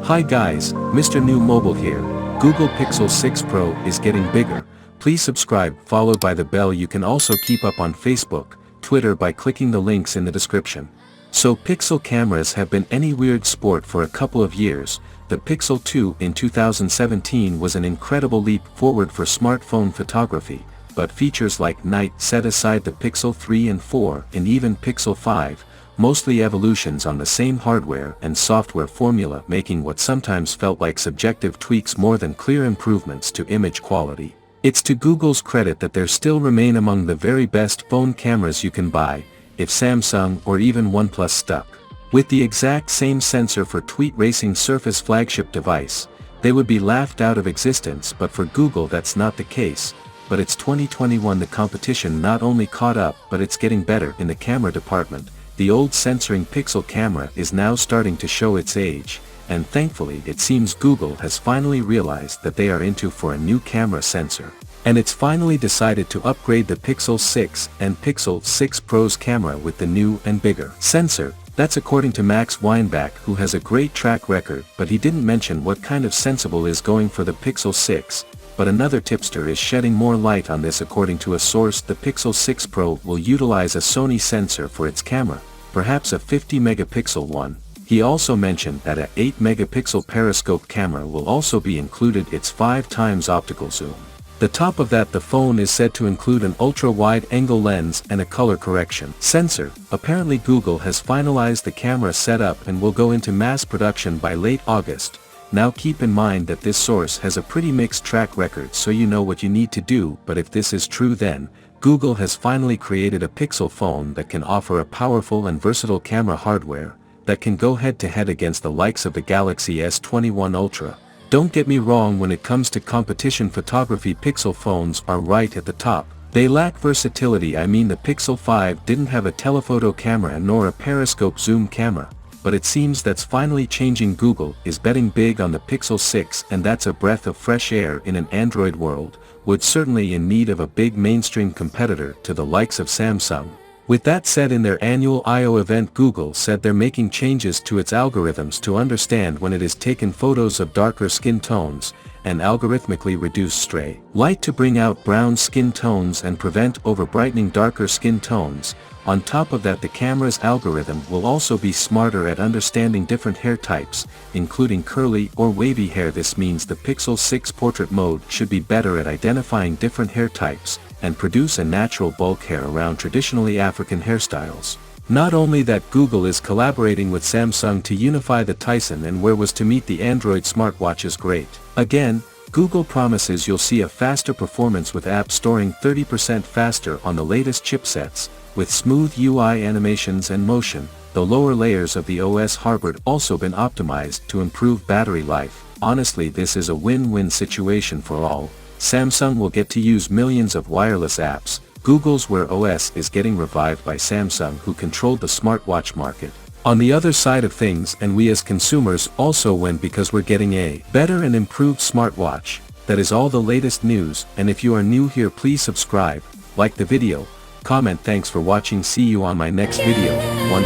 Hi guys, Mrnewmobile here. Google Pixel 6 Pro is getting bigger. Please subscribe followed by the bell. You can also keep up on Facebook, Twitter by clicking the links in the description. So Pixel cameras have been any weird sport for a couple of years. The Pixel 2 in 2017 was an incredible leap forward for smartphone photography, but features like night set aside the Pixel 3 and 4 and even Pixel 5, mostly evolutions on the same hardware and software formula, making what sometimes felt like subjective tweaks more than clear improvements to image quality. It's to Google's credit that they still remain among the very best phone cameras you can buy, if Samsung or even OnePlus stuck with the exact same sensor for tweet racing Surface flagship device, they would be laughed out of existence. But for Google that's not the case. But it's 2021, the competition not only caught up but it's getting better in the camera department. The old censoring Pixel camera is now starting to show its age, and thankfully it seems Google has finally realized that they are into for a new camera sensor. And it's finally decided to upgrade the Pixel 6 and Pixel 6 Pro's camera with the new and bigger sensor. That's according to Max Weinbach, who has a great track record, but he didn't mention what kind of sensible is going for the Pixel 6. But another tipster is shedding more light on this. According to a source, the Pixel 6 Pro will utilize a Sony sensor for its camera, perhaps a 50-megapixel one. He also mentioned that a 8-megapixel periscope camera will also be included. Its 5 times optical zoom. The top of that, the phone is said to include an ultra-wide-angle lens and a color correction sensor. Apparently Google has finalized the camera setup and will go into mass production by late August. Now keep in mind that this source has a pretty mixed track record, so you know what you need to do. But if this is true, then Google has finally created a Pixel phone that can offer a powerful and versatile camera hardware that can go head-to-head against the likes of the Galaxy S21 Ultra. Don't get me wrong, when it comes to competition photography, Pixel phones are right at the top. They lack versatility. I mean, the Pixel 5 didn't have a telephoto camera nor a periscope zoom camera. But it seems that's finally changing. Google is betting big on the Pixel 6, and that's a breath of fresh air in an Android world, would certainly in need of a big mainstream competitor to the likes of Samsung. With that said, in their annual I/O event, Google said they're making changes to its algorithms to understand when it is taken photos of darker skin tones, and algorithmically reduce stray light to bring out brown skin tones and prevent over-brightening darker skin tones. On top of that, the camera's algorithm will also be smarter at understanding different hair types, including curly or wavy hair. This means the Pixel 6 portrait mode should be better at identifying different hair types, and produce a natural bulk hair around traditionally African hairstyles. Not only that, Google is collaborating with Samsung to unify the Tyson and Wear was to meet the Android smartwatches. Great. Again, Google promises you'll see a faster performance with apps storing 30% faster on the latest chipsets, with smooth UI animations and motion. The lower layers of the OS hardware also been optimized to improve battery life. Honestly, this is a win-win situation for all. Samsung will get to use millions of wireless apps. Google's Wear OS is getting revived by Samsung, who controlled the smartwatch market. On the other side of things, and we as consumers also win because we're getting a better and improved smartwatch. That is all the latest news, and if you are new here, please subscribe, like the video, comment. Thanks for watching. See you on my next video.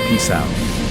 Peace out.